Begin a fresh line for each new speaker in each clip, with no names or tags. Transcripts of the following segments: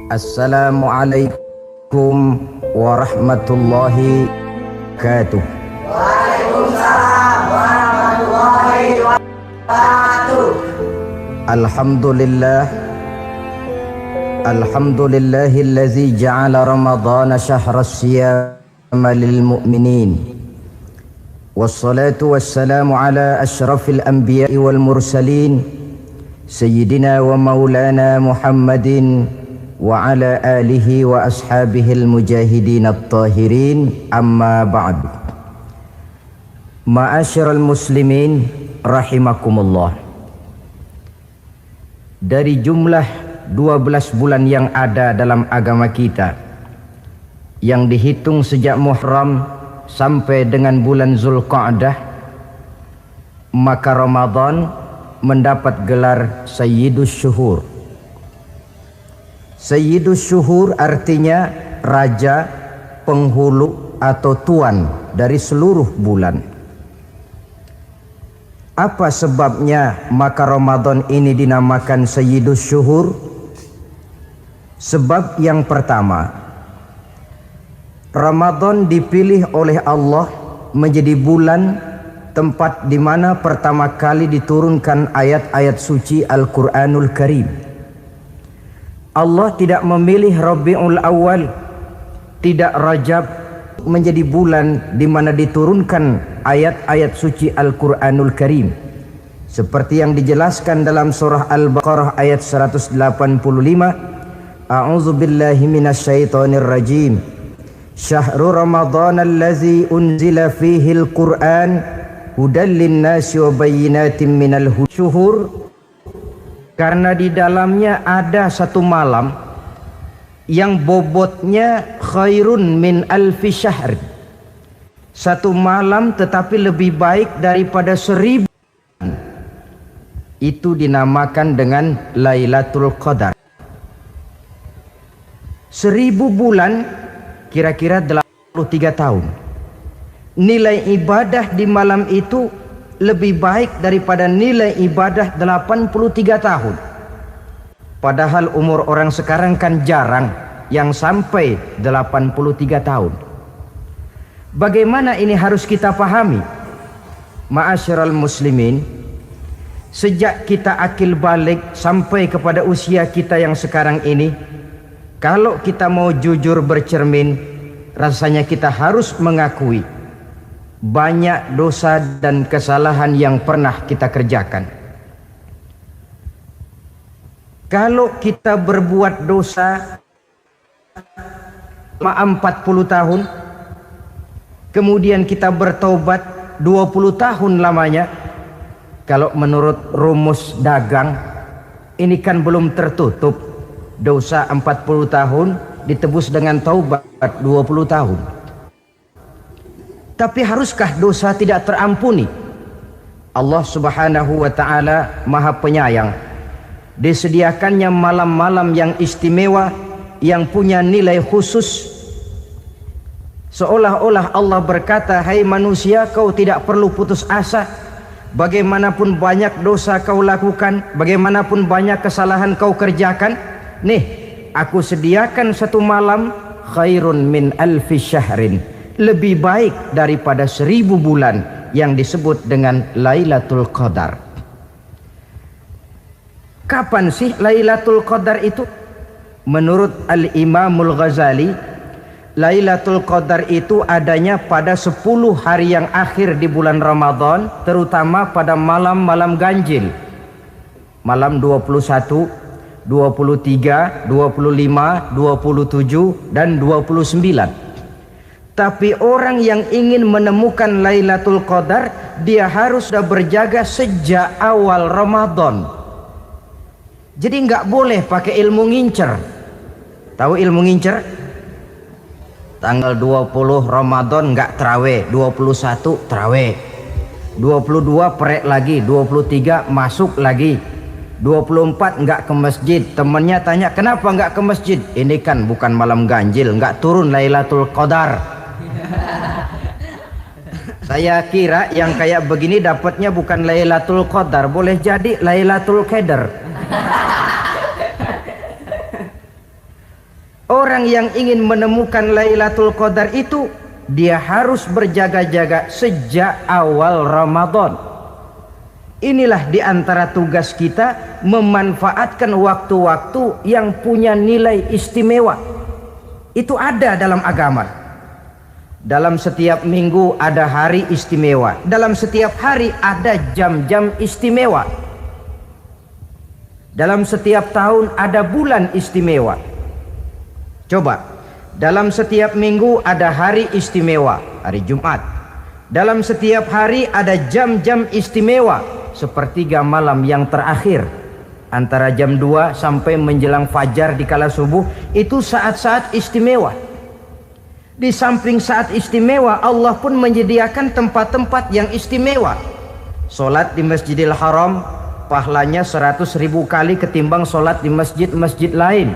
Assalamualaikum warahmatullahi wabarakatuh.
Waalaikumsalam warahmatullahi wabarakatuh.
Alhamdulillahillazi ja'ala ramadhana syahras siyama lil mu'minin. Wassalatu wassalamu ala asyrafil anbiya'i wal mursalin sayyidina wa maulana Muhammadin wa ala alihi wa ashabihil mujahidin at-tahirin, amma ba'd. Ma'asyiral muslimin rahimakumullah. Dari jumlah 12 bulan yang ada dalam agama kita, yang dihitung sejak Muharram sampai dengan bulan Zulqa'dah, maka Ramadan mendapat gelar Sayyidus Syuhur. Sayyidus Syuhur artinya raja, penghulu atau tuan dari seluruh bulan. Apa sebabnya maka Ramadan ini dinamakan Sayyidus Syuhur? Sebab yang pertama, Ramadan dipilih oleh Allah menjadi bulan tempat di mana pertama kali diturunkan ayat-ayat suci Al-Quranul Karim. Allah tidak memilih Rabiul Awal, tidak Rajab menjadi bulan di mana diturunkan ayat-ayat suci Al-Quranul Karim, seperti yang dijelaskan dalam surah Al-Baqarah ayat 185. A'udzu billahi minasyaitonir rajim. Syahrul Ramadan allazi unzila fihi al-Qur'an hudan lin-nasi wa bayyinatin minal syuhur. Karena di dalamnya ada satu malam yang bobotnya khairun min alfi syahr. Satu malam tetapi lebih baik daripada 1000. Itu dinamakan dengan Lailatul Qadar. 1000 bulan kira-kira 83 tahun. Nilai ibadah di malam itu lebih baik daripada nilai ibadah 83 tahun. Padahal umur orang sekarang kan jarang yang sampai 83 tahun. Bagaimana ini harus kita pahami? Ma'asyiral muslimin, sejak kita akil balik sampai kepada usia kita yang sekarang ini, kalau kita mau jujur bercermin, rasanya kita harus mengakui banyak dosa dan kesalahan yang pernah kita kerjakan. Kalau kita berbuat dosa 40 tahun, kemudian kita bertaubat 20 tahun lamanya, kalau menurut rumus dagang ini kan belum tertutup. Dosa 40 tahun ditebus dengan taubat 20 tahun. Tapi haruskah dosa tidak terampuni? Allah Subhanahu wa ta'ala Maha Penyayang. Disediakannya malam-malam yang istimewa, yang punya nilai khusus. Seolah-olah Allah berkata, hai manusia, kau tidak perlu putus asa. Bagaimanapun banyak dosa kau lakukan, bagaimanapun banyak kesalahan kau kerjakan, nih, aku sediakan satu malam khairun min alfi syahrin, lebih baik daripada 1000 bulan yang disebut dengan Lailatul Qadar. Kapan sih Lailatul Qadar itu? Menurut Al-Imamul Ghazali, Lailatul Qadar itu adanya pada 10 hari yang akhir di bulan Ramadan, terutama pada malam-malam ganjil. Malam 21, 23, 25, 27, dan 29. Tapi orang yang ingin menemukan Lailatul Qadar, dia harus sudah berjaga sejak awal Ramadan. Jadi nggak boleh pakai ilmu ngincer. Tahu ilmu ngincer? Tanggal 20 Ramadan nggak terawih, 21 terawih, 22 perek lagi, 23 masuk lagi, 24 nggak ke masjid. Temannya tanya, kenapa nggak ke masjid? Ini kan bukan malam ganjil, nggak turun Lailatul Qadar. Saya kira yang kayak begini dapatnya bukan Lailatul Qadar, boleh jadi Lailatul Qadar. Orang yang ingin menemukan Lailatul Qadar itu, dia harus berjaga-jaga sejak awal Ramadan. Inilah di antara tugas kita, memanfaatkan waktu-waktu yang punya nilai istimewa. Itu ada dalam agama. Dalam setiap minggu ada hari istimewa. Dalam setiap hari ada jam-jam istimewa. Dalam setiap tahun ada bulan istimewa. Coba, dalam setiap minggu ada hari istimewa, hari Jumat. Dalam setiap hari ada jam-jam istimewa, sepertiga malam yang terakhir, antara jam 2 sampai menjelang fajar di kala subuh, itu saat-saat istimewa. Di samping saat istimewa, Allah pun menyediakan tempat-tempat yang istimewa. Solat di Masjidil Haram, pahalanya 100.000 kali ketimbang solat di masjid-masjid lain.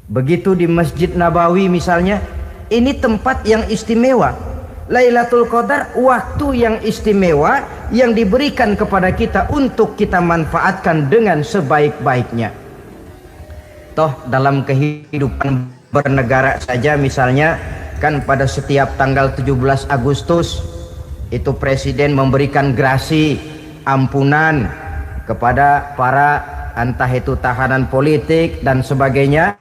Begitu di Masjid Nabawi misalnya, ini tempat yang istimewa. Lailatul Qadar waktu yang istimewa yang diberikan kepada kita untuk kita manfaatkan dengan sebaik-baiknya. Toh dalam kehidupan bernegara saja misalnya, kan pada setiap tanggal 17 Agustus itu presiden memberikan grasi ampunan kepada para entah itu tahanan politik dan sebagainya.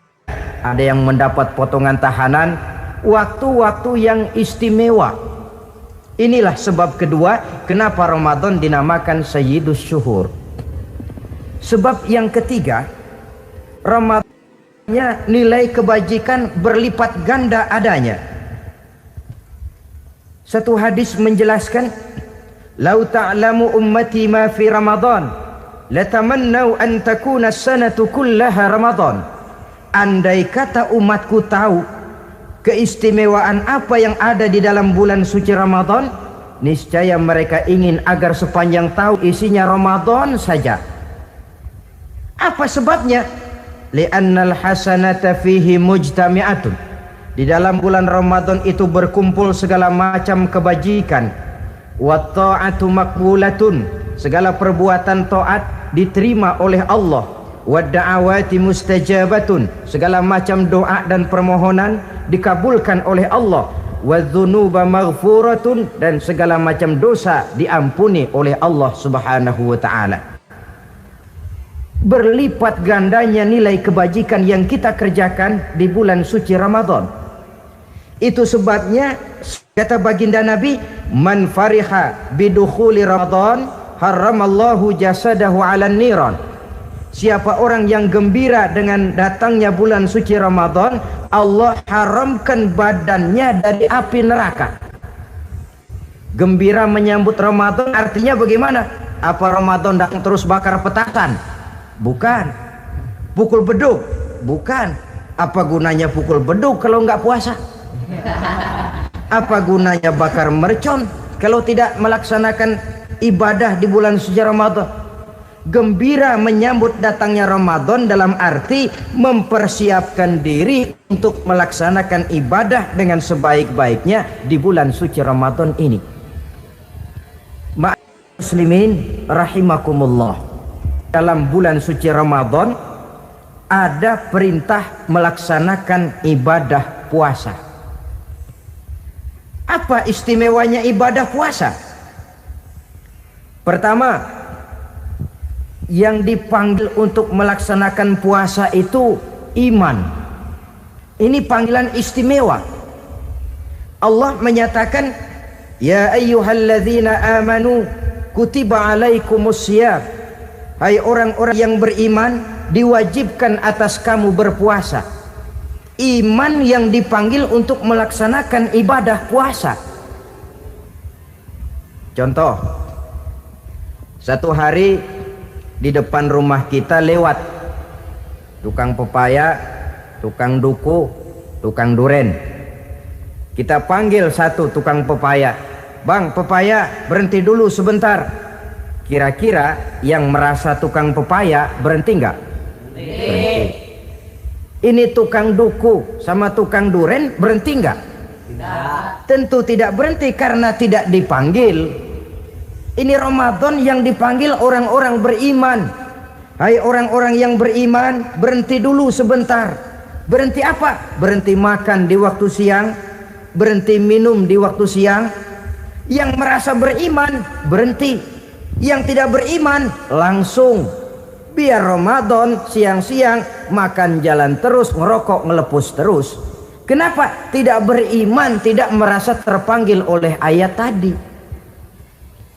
Ada yang mendapat potongan tahanan, waktu-waktu yang istimewa. Inilah sebab kedua kenapa Ramadan dinamakan Sayyidus Syuhur. Sebab yang ketiga, Ramadannya nilai kebajikan berlipat ganda adanya. Satu hadis menjelaskan, "Lau ta'lamu ummati ma fi Ramadan, latamannau an takuna as-sanatu kullaha Ramadan." Andai kata umatku tahu keistimewaan apa yang ada di dalam bulan suci Ramadan, niscaya mereka ingin agar sepanjang tahun isinya Ramadan saja. Apa sebabnya? Li'annal hasanata fihi mujtami'atun. Di dalam bulan Ramadan itu berkumpul segala macam kebajikan. Wa ta'atu maqbulatun. Segala perbuatan taat diterima oleh Allah. Wadda'awati mustajabatun, segala macam doa dan permohonan dikabulkan oleh Allah. Wadzunuba maghfuratun, dan segala macam dosa diampuni oleh Allah Subhanahu wa taala. Berlipat gandanya nilai kebajikan yang kita kerjakan di bulan suci Ramadan. Itu sebabnya kata baginda Nabi, "Man fariha bidukhuli Ramadan, haramallahu jasadahu 'alan niran." Siapa orang yang gembira dengan datangnya bulan suci Ramadan, Allah haramkan badannya dari api neraka. Gembira menyambut Ramadan artinya bagaimana? Apa Ramadan datang terus bakar petasan? Bukan. Pukul beduk? Bukan. Apa gunanya pukul beduk kalau nggak puasa? Apa gunanya bakar mercon kalau tidak melaksanakan ibadah di bulan suci Ramadan? Gembira menyambut datangnya Ramadan dalam arti mempersiapkan diri untuk melaksanakan ibadah dengan sebaik-baiknya di bulan suci Ramadan ini. Muslimin rahimakumullah, dalam bulan suci Ramadan ada perintah melaksanakan ibadah puasa. Apa istimewanya ibadah puasa? Pertama, yang dipanggil untuk melaksanakan puasa itu iman. Ini panggilan istimewa. Allah menyatakan, "Ya ayyuhalladzina amanu kutiba alaikumusiyam." Hai orang-orang yang beriman, diwajibkan atas kamu berpuasa. Iman yang dipanggil untuk melaksanakan ibadah puasa. Contoh, satu hari di depan rumah kita lewat tukang pepaya, tukang duku, tukang duren. Kita panggil satu tukang pepaya, "Bang, pepaya, berhenti dulu sebentar." Kira-kira yang merasa tukang pepaya berhenti enggak? Berhenti. Ini tukang duku sama tukang duren berhenti enggak? Tidak. Tentu tidak berhenti karena tidak dipanggil. Ini Ramadan yang dipanggil orang-orang beriman. Hai orang-orang yang beriman, berhenti dulu sebentar. Berhenti apa? Berhenti makan di waktu siang, berhenti minum di waktu siang. Yang merasa beriman berhenti, yang tidak beriman langsung. Biar Ramadan siang-siang makan jalan terus, ngerokok ngelepus terus. Kenapa? Tidak beriman, tidak merasa terpanggil oleh ayat tadi.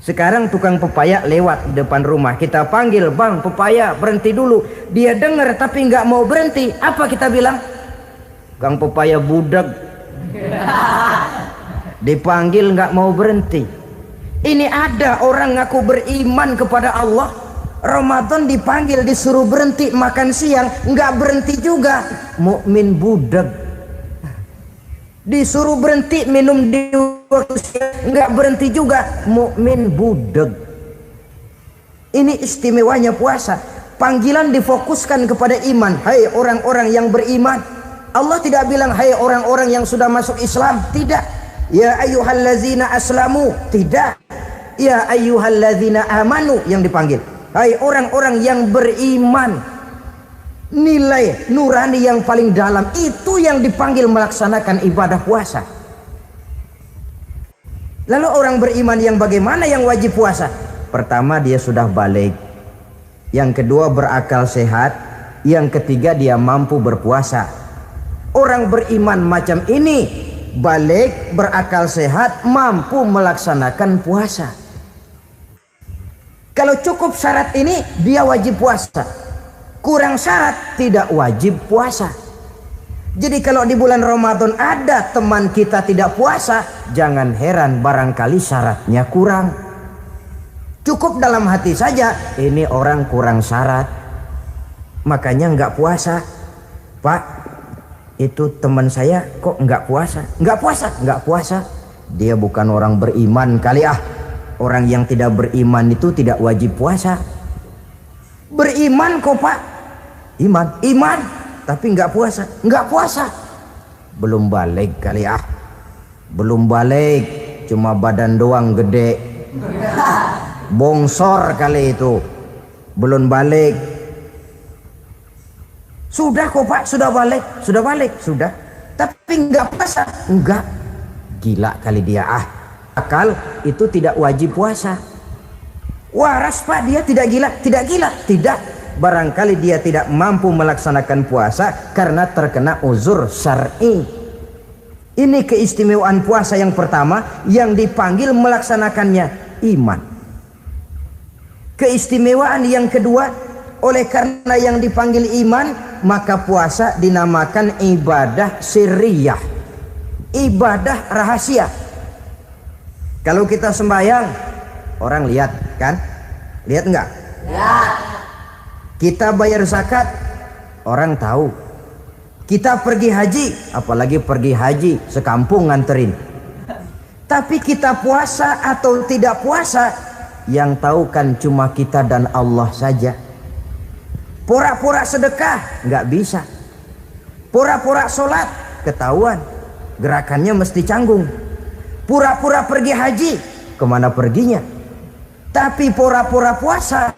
Sekarang tukang pepaya lewat di depan rumah, kita panggil, bang pepaya berhenti dulu. Dia dengar tapi nggak mau berhenti. Apa kita bilang? Kang pepaya budak. Dipanggil nggak mau berhenti. Ini ada orang ngaku beriman kepada Allah, Ramadan dipanggil disuruh berhenti makan siang nggak berhenti juga, mukmin budak. Disuruh berhenti minum di waktu siang nggak berhenti juga, mukmin budak. Ini istimewanya puasa. Panggilan difokuskan kepada iman. Hai orang-orang yang beriman. Allah tidak bilang hai orang-orang yang sudah masuk Islam, tidak. Ya ayyuhallazina aslamu, tidak. Ya ayyuhallazina amanu yang dipanggil. Hai orang-orang yang beriman. Nilai nurani yang paling dalam itu yang dipanggil melaksanakan ibadah puasa. Lalu orang beriman yang bagaimana yang wajib puasa? Pertama, dia sudah balik. Yang kedua, berakal sehat. Yang ketiga, dia mampu berpuasa. Orang beriman macam ini balik, berakal sehat, mampu melaksanakan puasa. Kalau cukup syarat ini, dia wajib puasa. Kurang syarat, tidak wajib puasa. Jadi kalau di bulan Ramadan ada teman kita tidak puasa, jangan heran barangkali syaratnya kurang. Cukup dalam hati saja, ini orang kurang syarat, makanya nggak puasa. Pak, itu teman saya kok nggak puasa? Nggak puasa, nggak puasa. Dia bukan orang beriman kali ah. Orang yang tidak beriman itu tidak wajib puasa. Beriman kok pak, iman, tapi nggak puasa, nggak puasa. Belum balik kali ah, belum balik, cuma badan doang gede, bongsor kali itu, belum balik. Sudah kok pak, sudah balik, sudah, tapi nggak puasa, enggak, gila kali dia ah. Akal itu tidak wajib puasa. Waras pak, dia tidak gila, tidak. Barangkali dia tidak mampu melaksanakan puasa karena terkena uzur syar'i. Ini keistimewaan puasa yang pertama, yang dipanggil melaksanakannya iman. Keistimewaan yang kedua, oleh karena yang dipanggil iman, maka puasa dinamakan ibadah sirriyah, ibadah rahasia. Kalau kita sembahyang, orang lihat kan? Lihat enggak?
Lihat.
Kita bayar zakat, orang tahu. Kita pergi haji, apalagi pergi haji sekampung nganterin. Tapi kita puasa atau tidak puasa, yang tahu kan cuma kita dan Allah saja. Pura-pura sedekah nggak bisa. Pura-pura sholat ketahuan, gerakannya mesti canggung. Pura-pura pergi haji, kemana perginya? Tapi pura-pura puasa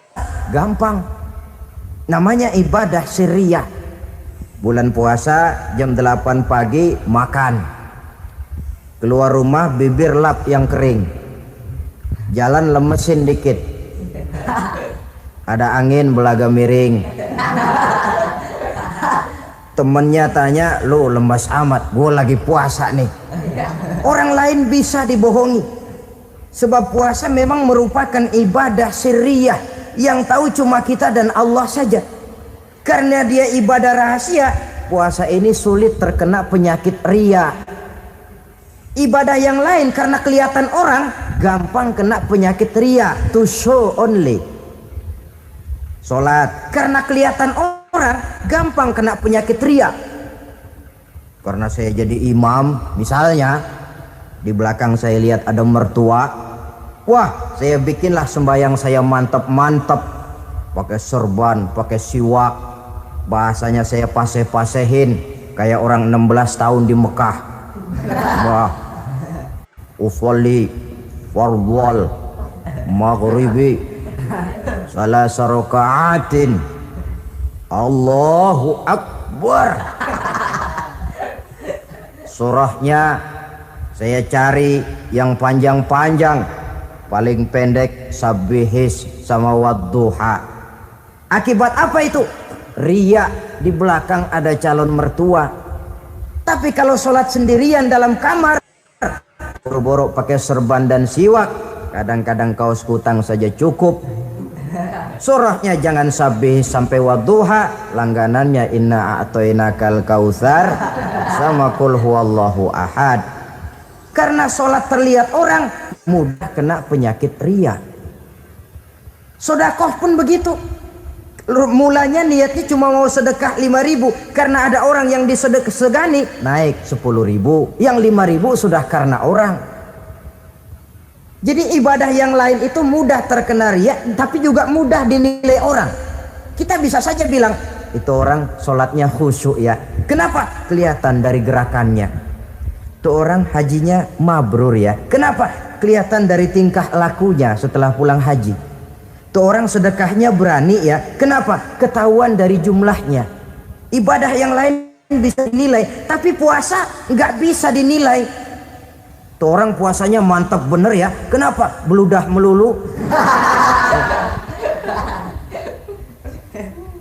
gampang. Namanya ibadah sirriyah. Bulan puasa jam 8 pagi makan. Keluar rumah bibir lap yang kering. Jalan lemesin dikit. Ada angin belaga miring. Temennya tanya, lu lemas amat, gue lagi puasa nih. Orang lain bisa dibohongi. Sebab puasa memang merupakan ibadah sirriyah yang tahu cuma kita dan Allah saja. Karena dia ibadah rahasia, puasa ini sulit terkena penyakit riya. Ibadah yang lain karena kelihatan orang gampang kena penyakit riya, to show only. Sholat karena kelihatan orang gampang kena penyakit riya. Karena saya jadi imam, misalnya di belakang saya lihat ada mertua, wah saya bikinlah sembahyang saya mantap-mantap, pakai serban, pakai siwak, bahasanya saya paseh-pasehin kayak orang 16 tahun di Mekah. Wah, ufolli warwal maghribi salasa raka'atin Allahu Akbar. Surahnya saya cari yang panjang-panjang, paling pendek Sabbihis sama Wadduha. Akibat apa itu? Riya, di belakang ada calon mertua. Tapi kalau sholat sendirian dalam kamar, boro-boro pakai serban dan siwak, kadang-kadang kaos kutang saja cukup. Surahnya jangan Sabbih sampai Wadduha, langganannya Inna A'toinakal Kautsar sama Qul Huwallahu Ahad. Karena sholat terlihat orang, mudah kena penyakit riya. Sedekah pun begitu. Mulanya niatnya cuma mau sedekah 5.000, karena ada orang yang disegani naik 10.000, yang 5.000 sudah karena orang. Jadi ibadah yang lain itu mudah terkena riya, tapi juga mudah dinilai orang. Kita bisa saja bilang, itu orang sholatnya khusyuk ya. Kenapa? Kelihatan dari gerakannya. Itu orang hajinya mabrur ya. Kenapa? Kelihatan dari tingkah lakunya setelah pulang haji. Itu orang sedekahnya berani ya. Kenapa? Ketahuan dari jumlahnya. Ibadah yang lain bisa dinilai, tapi puasa nggak bisa dinilai. Tuh orang puasanya mantap bener ya. Kenapa? Beludah melulu.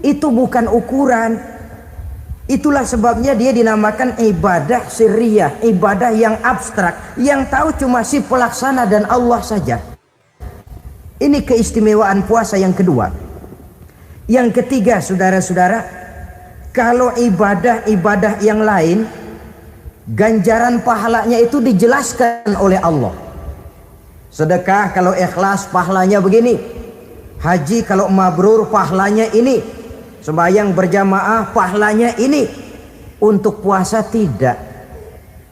Itu bukan ukuran. Itulah sebabnya dia dinamakan ibadah sirriyah, ibadah yang abstrak, yang tahu cuma si pelaksana dan Allah saja. Ini keistimewaan puasa yang kedua. Yang ketiga, saudara-saudara, kalau ibadah-ibadah yang lain, ganjaran pahalanya itu dijelaskan oleh Allah. Sedekah kalau ikhlas pahalanya begini, haji kalau mabrur pahalanya ini, sembahyang berjamaah pahalanya ini. Untuk puasa tidak.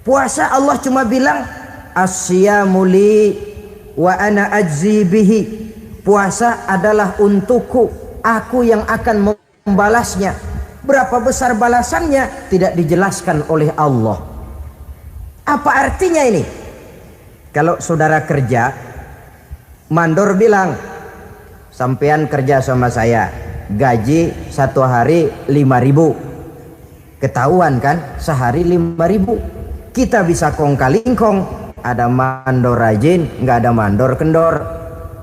Puasa Allah cuma bilang as-siyamu li wa ana ajzi bihi. Puasa adalah untukku, aku yang akan membalasnya. Berapa besar balasannya tidak dijelaskan oleh Allah. Apa artinya ini? Kalau saudara kerja, mandor bilang, sampean kerja sama saya, gaji satu hari 5.000. Ketahuan kan, sehari 5.000. Kita bisa kong-kalingkong, ada mandor rajin, nggak ada mandor kendor.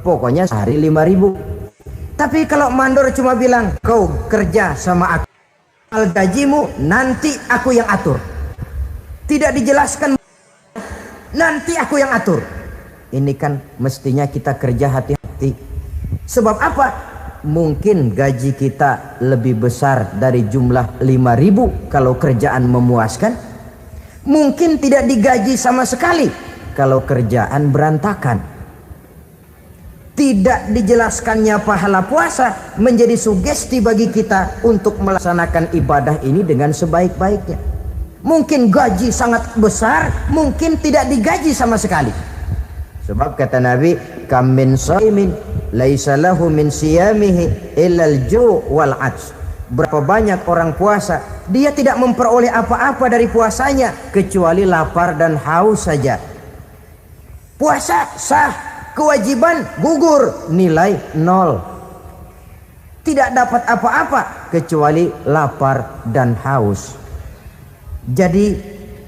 Pokoknya sehari 5.000. Tapi kalau mandor cuma bilang, kau kerja sama aku, gajimu nanti aku yang atur. Tidak dijelaskan, nanti aku yang atur. Ini kan mestinya kita kerja hati-hati. Sebab apa? Mungkin gaji kita lebih besar dari jumlah 5.000 kalau kerjaan memuaskan. Mungkin tidak digaji sama sekali kalau kerjaan berantakan. Tidak dijelaskannya pahala puasa menjadi sugesti bagi kita untuk melaksanakan ibadah ini dengan sebaik-baiknya. Mungkin gaji sangat besar, mungkin tidak digaji sama sekali. Sebab kata Nabi, kam min shaimin laisa lahu min siyamihi illa al-ju' wal 'atsy. Berapa banyak orang puasa, dia tidak memperoleh apa-apa dari puasanya kecuali lapar dan haus saja. Puasa sah, kewajiban gugur, nilai 0. Tidak dapat apa-apa kecuali lapar dan haus. Jadi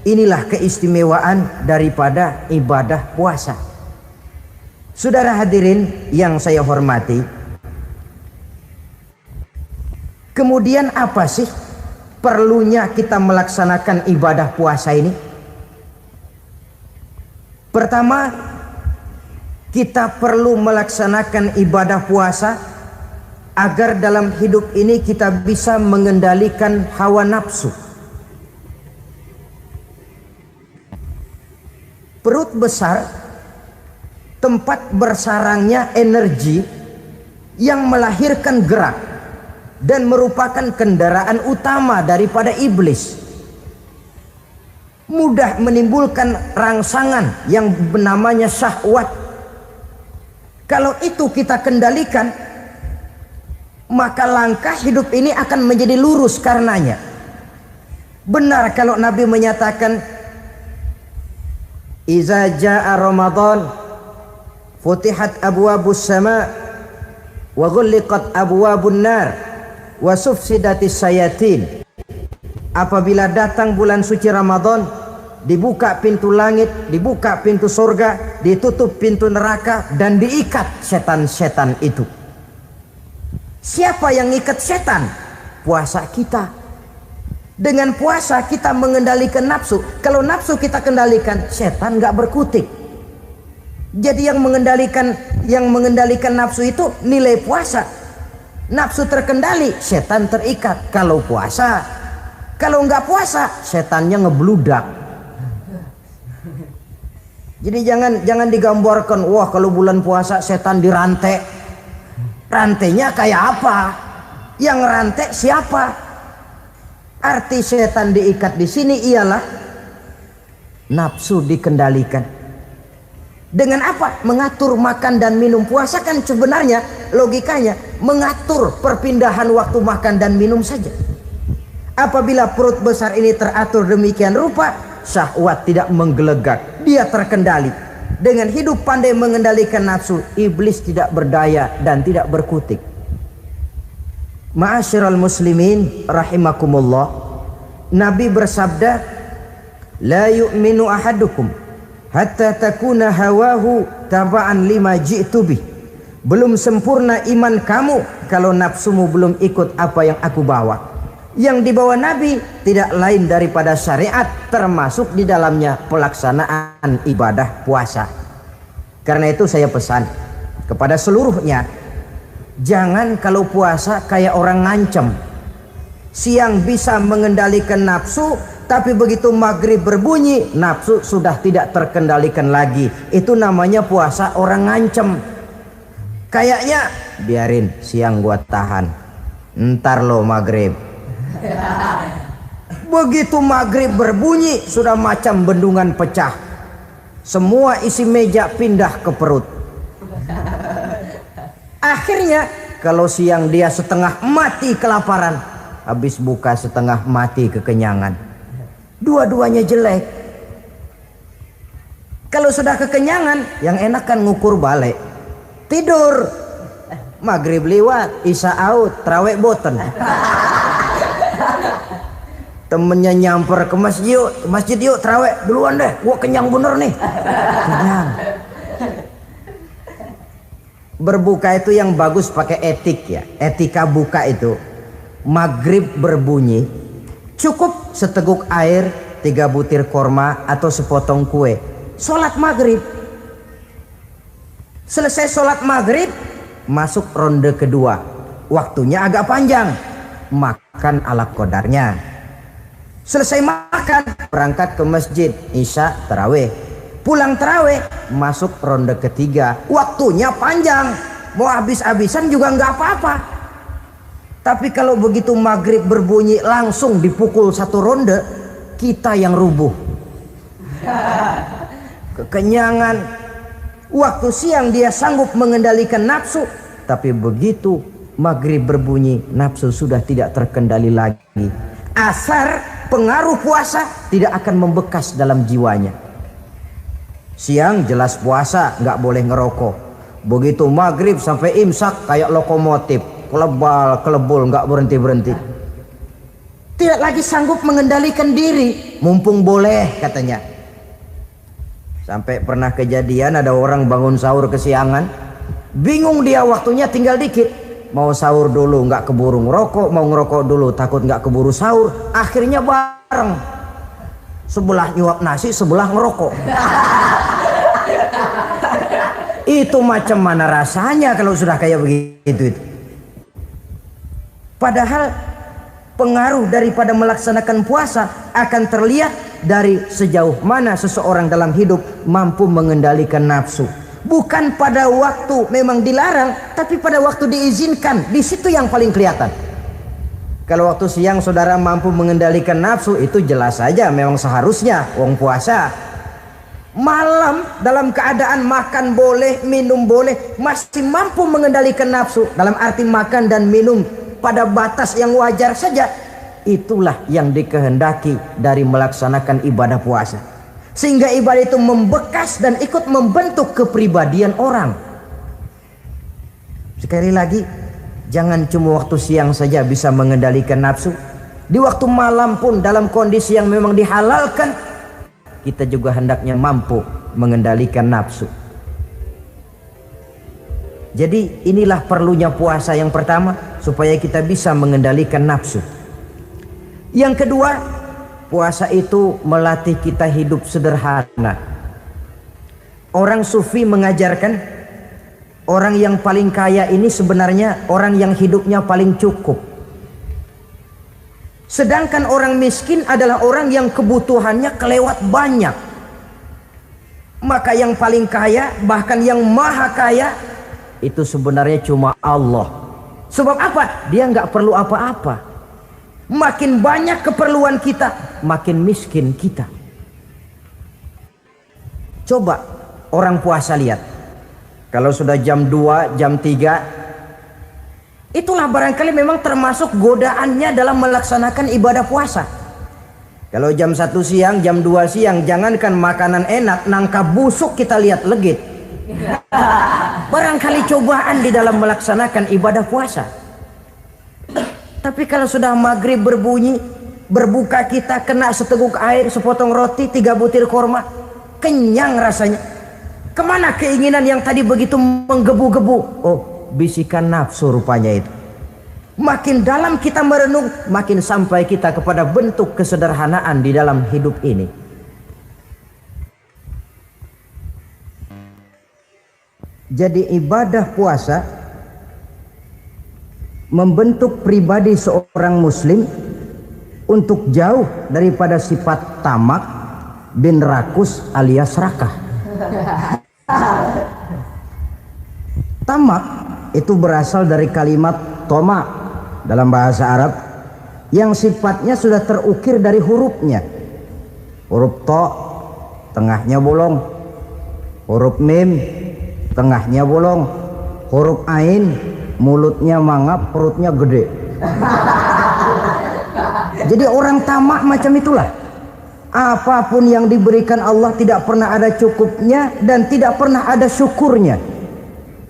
inilah keistimewaan daripada ibadah puasa. Saudara hadirin yang saya hormati, kemudian apa sih perlunya kita melaksanakan ibadah puasa ini? Pertama, kita perlu melaksanakan ibadah puasa agar dalam hidup ini kita bisa mengendalikan hawa nafsu. Perut besar, tempat bersarangnya energi yang melahirkan gerak dan merupakan kendaraan utama daripada iblis. Mudah menimbulkan rangsangan yang namanya syahwat. Kalau itu kita kendalikan, maka langkah hidup ini akan menjadi lurus karenanya. Benar kalau Nabi menyatakan, Iza jaa Ramadan futihat abwabus sama wa ghulliqat abwabun nar wa sufsidatis sayatin. Apabila datang bulan suci Ramadan, dibuka pintu langit, dibuka pintu surga, ditutup pintu neraka, dan diikat setan-setan itu. Siapa yang ikat setan? Puasa kita. Dengan puasa kita mengendalikan nafsu. Kalau nafsu kita kendalikan, setan nggak berkutik. Jadi yang mengendalikan nafsu itu nilai puasa. Nafsu terkendali, setan terikat. Kalau puasa, kalau nggak puasa, setannya ngebludak. Jadi jangan digambarkan, wah kalau bulan puasa setan dirantai. Rantainya kayak apa? Yang rantai siapa? Arti setan diikat di sini ialah nafsu dikendalikan. Dengan apa? Mengatur makan dan minum. Puasa kan sebenarnya logikanya mengatur perpindahan waktu makan dan minum saja. Apabila perut besar ini teratur demikian rupa, syahwat tidak menggelegak, dia terkendali. Dengan hidup pandai mengendalikan nafsu, iblis tidak berdaya dan tidak berkutik. Ma'asyiral muslimin rahimakumullah, Nabi bersabda, la yu'minu ahadukum hatta takuna hawahu taba'an lima ji'tu bih. Belum sempurna iman kamu kalau nafsumu belum ikut apa yang aku bawa. Yang dibawa Nabi tidak lain daripada syariat, termasuk di dalamnya pelaksanaan ibadah puasa. Karena itu saya pesan kepada seluruhnya, jangan kalau puasa kayak orang ngancem. Siang bisa mengendalikan nafsu, tapi begitu maghrib berbunyi, nafsu sudah tidak terkendalikan lagi. Itu namanya puasa orang ngancem. Kayaknya biarin siang gua tahan, ntar lo maghrib. Begitu maghrib berbunyi, sudah macam bendungan pecah. Semua isi meja pindah ke perut. Akhirnya kalau siang dia setengah mati kelaparan, habis buka setengah mati kekenyangan. Dua-duanya jelek. Kalau sudah kekenyangan, yang enak kan ngukur balik. Tidur. Maghrib liwat, isya out, tarawih boten. Temennya nyamper ke masjid yuk tarawih duluan deh, gua kenyang bener nih. Kenyang. Berbuka itu yang bagus pakai etik ya. Etika buka itu, maghrib berbunyi, cukup seteguk air, 3 butir korma atau sepotong kue. Sholat maghrib. Selesai sholat maghrib, masuk ronde kedua. Waktunya agak panjang, makan ala qadarnya. Selesai makan, berangkat ke masjid, isya tarawih. Pulang tarawih, masuk ronde ketiga. Waktunya panjang, mau habis-habisan juga nggak apa-apa. Tapi kalau begitu maghrib berbunyi langsung dipukul 1 ronde, kita yang rubuh. Kekenyangan. Waktu siang dia sanggup mengendalikan nafsu, tapi begitu maghrib berbunyi, nafsu sudah tidak terkendali lagi. Asar pengaruh puasa tidak akan membekas dalam jiwanya. Siang jelas puasa, nggak boleh ngerokok. Begitu maghrib sampai imsak kayak lokomotif, kelebul nggak berhenti. Tidak lagi sanggup mengendalikan diri, mumpung boleh katanya. Sampai pernah kejadian ada orang bangun sahur kesiangan, bingung dia waktunya tinggal dikit. Mau sahur dulu nggak keburu ngerokok, mau ngerokok dulu takut nggak keburu sahur. Akhirnya bareng, sebelah nyuap nasi, sebelah ngerokok. Itu macam mana rasanya kalau sudah kayak begitu itu. Padahal pengaruh daripada melaksanakan puasa akan terlihat dari sejauh mana seseorang dalam hidup mampu mengendalikan nafsu. Bukan pada waktu memang dilarang, tapi pada waktu diizinkan. Di situ yang paling kelihatan. Kalau waktu siang saudara mampu mengendalikan nafsu, itu jelas saja memang seharusnya wong puasa. Malam dalam keadaan makan boleh, minum boleh, masih mampu mengendalikan nafsu, dalam arti makan dan minum pada batas yang wajar saja. Itulah yang dikehendaki dari melaksanakan ibadah puasa. Sehingga ibadah itu membekas dan ikut membentuk kepribadian orang. Sekali lagi, jangan cuma waktu siang saja bisa mengendalikan nafsu. Di waktu malam pun dalam kondisi yang memang dihalalkan, kita juga hendaknya mampu mengendalikan nafsu. Jadi inilah perlunya puasa yang pertama, supaya kita bisa mengendalikan nafsu. Yang kedua, puasa itu melatih kita hidup sederhana. Orang sufi mengajarkan orang yang paling kaya ini sebenarnya orang yang hidupnya paling cukup. Sedangkan orang miskin adalah orang yang kebutuhannya kelewat banyak. Maka yang paling kaya, bahkan yang maha kaya, itu sebenarnya cuma Allah. Sebab apa? Dia nggak perlu apa-apa. Makin banyak keperluan kita, makin miskin kita. Coba orang puasa lihat. Kalau sudah jam 2, jam 3, itulah barangkali memang termasuk godaannya dalam melaksanakan ibadah puasa. Kalau jam 1 siang, jam 2 siang, jangankan makanan enak, nangka busuk kita lihat legit. Barangkali cobaan di dalam melaksanakan ibadah puasa. Tapi kalau sudah maghrib berbunyi, berbuka kita kena seteguk air, sepotong roti, 3 butir korma, kenyang rasanya. Kemana keinginan yang tadi begitu menggebu-gebu? Oh, bisikan nafsu rupanya itu. Makin dalam kita merenung, makin sampai kita kepada bentuk kesederhanaan di dalam hidup ini. Jadi ibadah puasa membentuk pribadi seorang muslim untuk jauh daripada sifat tamak bin rakus alias rakah. Tamak itu berasal dari kalimat toma dalam bahasa Arab yang sifatnya sudah terukir dari hurufnya. Huruf to tengahnya bolong, huruf mim tengahnya bolong, huruf ain mulutnya mangap, perutnya gede. Jadi orang tamak macam itulah. Apapun yang diberikan Allah tidak pernah ada cukupnya dan tidak pernah ada syukurnya.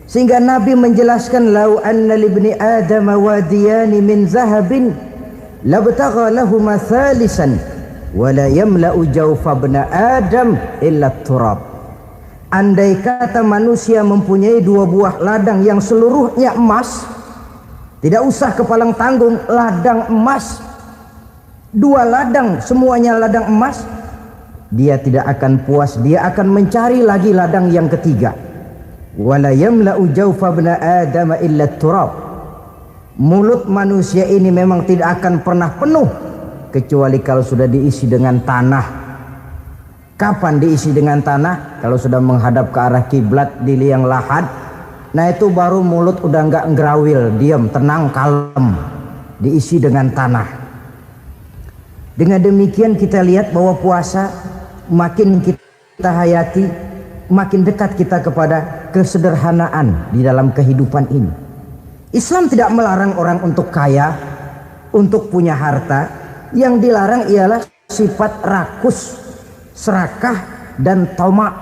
Sehingga Nabi menjelaskan, lau anna libni adam wadiyani min zahabin labtagha lahuma thalisan wa la yamla'u jawfa ibna adam illa turab. Andai kata manusia mempunyai 2 buah ladang yang seluruhnya emas, tidak usah kepalang tanggung, ladang emas, 2 ladang semuanya ladang emas, dia tidak akan puas, dia akan mencari lagi ladang yang ketiga. Wala yamla'u jawfa ibna adam illa turab. Mulut manusia ini memang tidak akan pernah penuh kecuali kalau sudah diisi dengan tanah. Kapan diisi dengan tanah? Kalau sudah menghadap ke arah kiblat di liang lahat, nah itu baru mulut udah nggak ngerawil, diam, tenang, kalem, diisi dengan tanah. Dengan demikian kita lihat bahwa puasa makin kita hayati, makin dekat kita kepada kesederhanaan di dalam kehidupan ini. Islam tidak melarang orang untuk kaya, untuk punya harta. Yang dilarang ialah sifat rakus, serakah, dan tamak.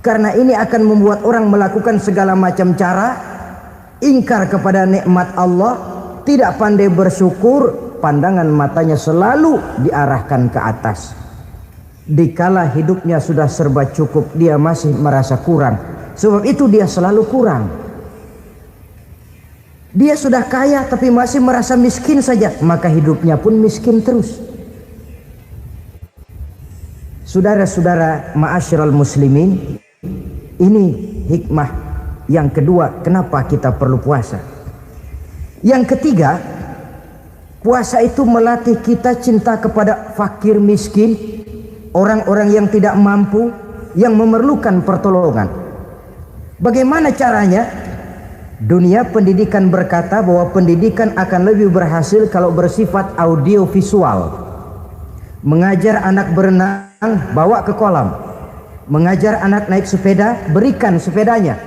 Karena ini akan membuat orang melakukan segala macam cara, ingkar kepada nikmat Allah, tidak pandai bersyukur, pandangan matanya selalu diarahkan ke atas. Dikala hidupnya sudah serba cukup, dia masih merasa kurang. Sebab itu dia selalu kurang. Dia sudah kaya tapi masih merasa miskin saja, maka hidupnya pun miskin terus. Saudara-saudara ma'asyiral muslimin, ini hikmah yang kedua kenapa kita perlu puasa. Yang ketiga, puasa itu melatih kita cinta kepada fakir miskin, orang-orang yang tidak mampu, yang memerlukan pertolongan. Bagaimana caranya? Dunia pendidikan berkata bahwa pendidikan akan lebih berhasil kalau bersifat audio visual. Mengajar anak berenang, bawa ke kolam. Mengajar anak naik sepeda, berikan sepedanya.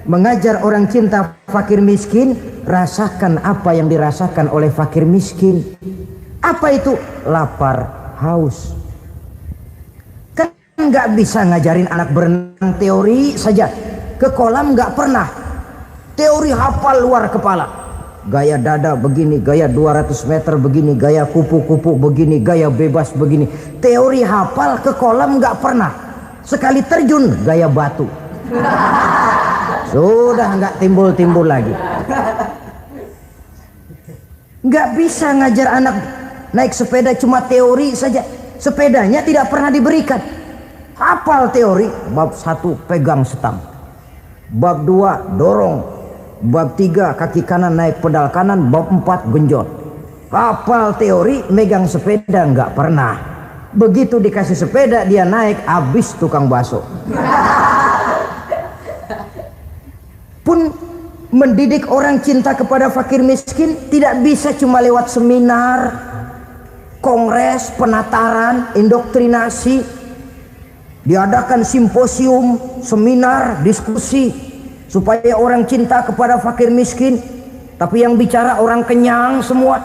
Mengajar orang cinta fakir miskin, rasakan apa yang dirasakan oleh fakir miskin. Apa itu? Lapar, haus. Kan nggak bisa ngajarin anak berenang teori saja. Ke kolam nggak pernah. Teori hafal luar kepala. gaya dada begini, gaya 200 meter begini, gaya kupu-kupu begini, gaya bebas begini. Teori hafal ke kolam nggak pernah. Sekali terjun gaya batu. Sudah nggak timbul-timbul lagi. Nggak bisa ngajar anak naik sepeda cuma teori saja. Sepedanya tidak pernah diberikan. Hafal teori, bab 1 pegang setang, bab 2 dorong, bab 3 kaki kanan naik pedal kanan, bab 4 genjot. Hafal teori, megang sepeda nggak pernah. Begitu dikasih sepeda dia naik, habis tukang bakso. Pun mendidik orang cinta kepada fakir miskin tidak bisa cuma lewat seminar, kongres, penataran, indoktrinasi. Diadakan simposium, seminar, diskusi supaya orang cinta kepada fakir miskin, tapi yang bicara orang kenyang semua.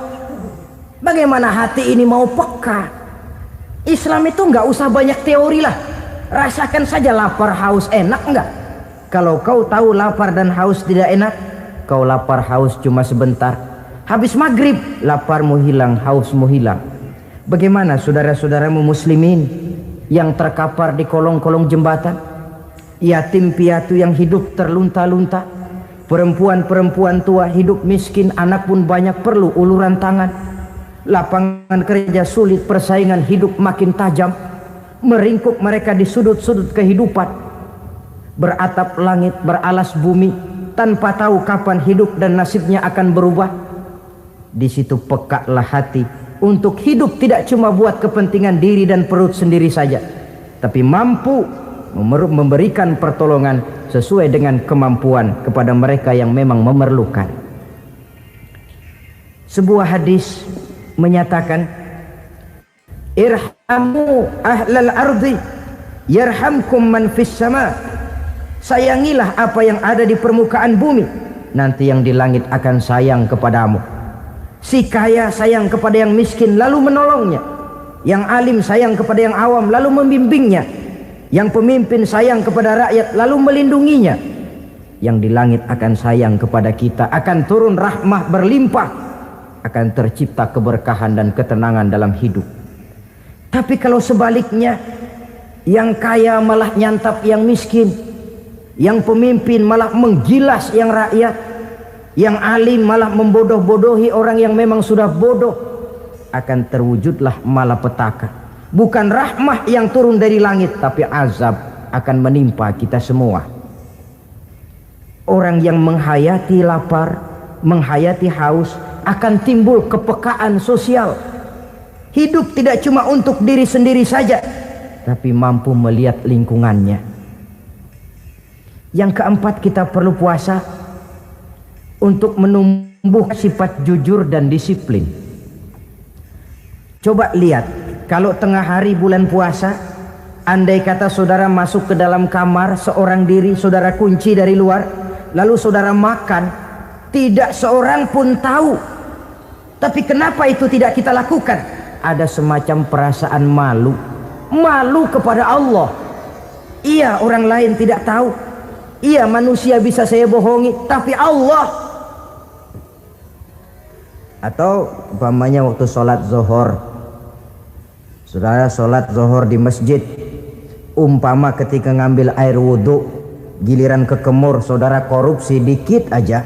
Bagaimana hati ini mau peka? Islam itu nggak usah banyak teori lah, rasakan saja lapar haus enak nggak? Kalau kau tahu lapar dan haus tidak enak, kau lapar haus cuma sebentar, habis maghrib laparmu hilang, hausmu hilang. Bagaimana saudara-saudaramu muslimin yang terkapar di kolong-kolong jembatan, yatim piatu yang hidup terlunta-lunta, perempuan-perempuan tua hidup miskin, anak pun banyak perlu uluran tangan, lapangan kerja sulit, persaingan hidup makin tajam, meringkuk mereka di sudut-sudut kehidupan, beratap langit, beralas bumi, tanpa tahu kapan hidup dan nasibnya akan berubah. Di situ pekalah hati untuk hidup tidak cuma buat kepentingan diri dan perut sendiri saja, tapi mampu memberikan pertolongan sesuai dengan kemampuan kepada mereka yang memang memerlukan. Sebuah hadis menyatakan, irhamu ahlal ardi yarhamkum man fis sama. Sayangilah apa yang ada di permukaan bumi, nanti yang di langit akan sayang kepadamu. Si kaya sayang kepada yang miskin lalu menolongnya, yang alim sayang kepada yang awam lalu membimbingnya, yang pemimpin sayang kepada rakyat lalu melindunginya. Yang di langit akan sayang kepada kita, akan turun rahmah berlimpah, akan tercipta keberkahan dan ketenangan dalam hidup. Tapi kalau sebaliknya, yang kaya malah nyantap yang miskin, yang pemimpin malah menggilas yang rakyat, yang alim malah membodoh-bodohi orang yang memang sudah bodoh, akan terwujudlah malapetaka. Bukan rahmah yang turun dari langit, tapi azab akan menimpa kita semua. Orang yang menghayati lapar, menghayati haus, akan timbul kepekaan sosial. Hidup tidak cuma untuk diri sendiri saja, tapi mampu melihat lingkungannya. Yang keempat, kita perlu puasa untuk menumbuh sifat jujur dan disiplin. Coba lihat, kalau tengah hari bulan puasa, andai kata saudara masuk ke dalam kamar seorang diri, saudara kunci dari luar, lalu saudara makan, tidak seorang pun tahu. Tapi kenapa itu tidak kita lakukan? Ada semacam perasaan malu, malu kepada Allah. Iya, orang lain tidak tahu. Iya, manusia bisa saya bohongi, tapi Allah. Atau umpamanya waktu sholat zuhur, saudara sholat zuhur di masjid, umpama ketika ngambil air wudhu, giliran ke kemur, saudara korupsi dikit aja,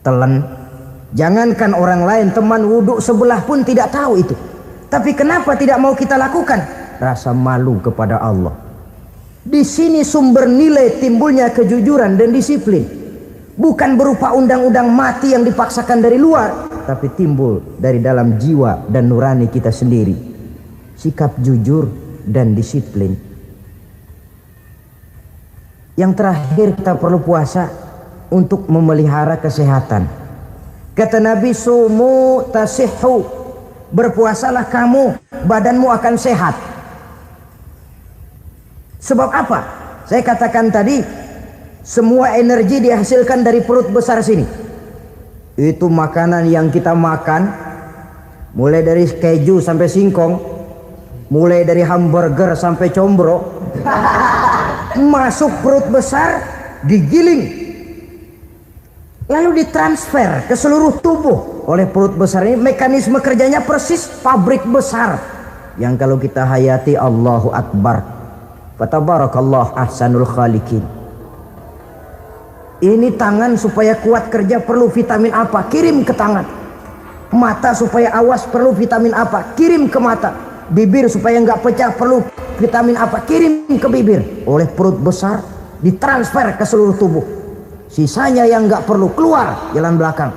telan. Jangankan orang lain, teman wudhu sebelah pun tidak tahu itu. Tapi kenapa tidak mau kita lakukan? Rasa malu kepada Allah. Di sini sumber nilai timbulnya kejujuran dan disiplin. Bukan berupa undang-undang mati yang dipaksakan dari luar, tapi timbul dari dalam jiwa dan nurani kita sendiri. Sikap jujur dan disiplin. Yang terakhir, kita perlu puasa untuk memelihara kesehatan. Kata Nabi, sumu tasihhu, berpuasalah kamu, badanmu akan sehat. Sebab apa? Saya katakan tadi, semua energi dihasilkan dari perut besar sini. Itu makanan yang kita makan, mulai dari keju sampai singkong, mulai dari hamburger sampai combro, masuk perut besar, digiling. lalu ditransfer ke seluruh tubuh oleh perut besar ini. Mekanisme kerjanya persis pabrik besar yang kalau kita hayati, Allahu Akbar, fatabarakallah ahsanul khaliqin. Ini tangan supaya kuat kerja perlu vitamin apa, kirim ke tangan. Mata supaya awas perlu vitamin apa, kirim ke mata. Bibir supaya nggak pecah perlu vitamin apa, kirim ke bibir. Oleh perut besar ditransfer ke seluruh tubuh. Sisanya yang nggak perlu keluar jalan belakang.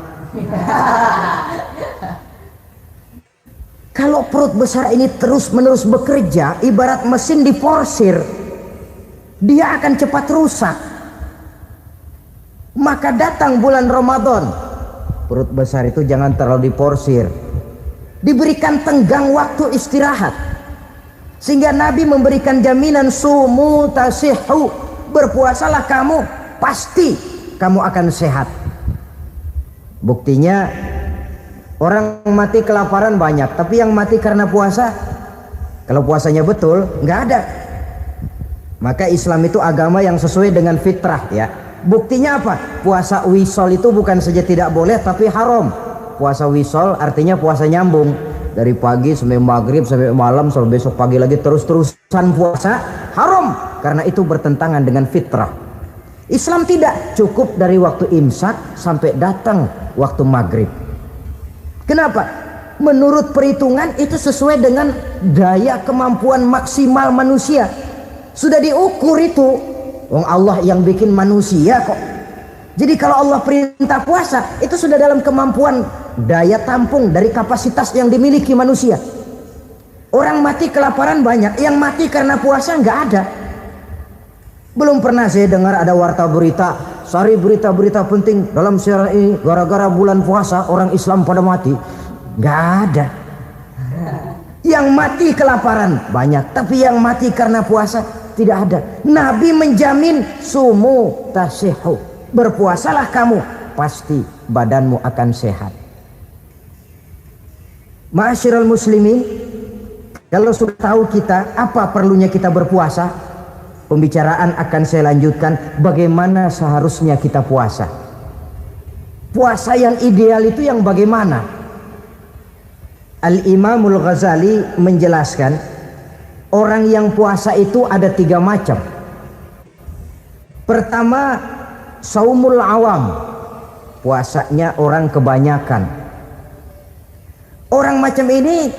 Kalau perut besar ini terus menerus bekerja ibarat mesin diporsir, dia akan cepat rusak. Maka datang bulan Ramadan, perut besar itu jangan terlalu diporsir, diberikan tenggang waktu istirahat. Sehingga Nabi memberikan jaminan, sumu tasihhu, berpuasalah kamu, pasti kamu akan sehat. Buktinya orang mati kelaparan banyak, tapi yang mati karena puasa, kalau puasanya betul, nggak ada. Maka Islam itu agama yang sesuai dengan fitrah, ya. Buktinya apa? Puasa wisol itu bukan saja tidak boleh, tapi haram. Puasa wisol artinya puasa nyambung, dari pagi sampai maghrib sampai malam sampai besok pagi lagi terus-terusan puasa, haram, karena itu bertentangan dengan fitrah. Islam tidak, cukup dari waktu imsak sampai datang waktu maghrib. Kenapa? Menurut perhitungan itu sesuai dengan daya kemampuan maksimal manusia. Sudah diukur itu. Wong Allah yang bikin manusia kok. Jadi kalau Allah perintah puasa, itu sudah dalam kemampuan daya tampung dari kapasitas yang dimiliki manusia. Orang mati kelaparan banyak, yang mati karena puasa nggak ada. Belum pernah saya dengar ada warta berita, sari berita-berita penting dalam siaran ini, gara-gara bulan puasa orang Islam pada mati. Nggak ada. Yang mati kelaparan banyak, tapi yang mati karena puasa tidak ada. Nabi menjamin, sumu tasihhu, berpuasalah kamu, pasti badanmu akan sehat. Ma'asyiral muslimin, kalau sudah tahu kita apa perlunya kita berpuasa, pembicaraan akan saya lanjutkan bagaimana seharusnya kita puasa. Puasa yang ideal itu yang bagaimana? Al-Imamul Ghazali menjelaskan, orang yang puasa itu ada 3 macam. Pertama, saumul awam, puasanya orang kebanyakan. Orang macam ini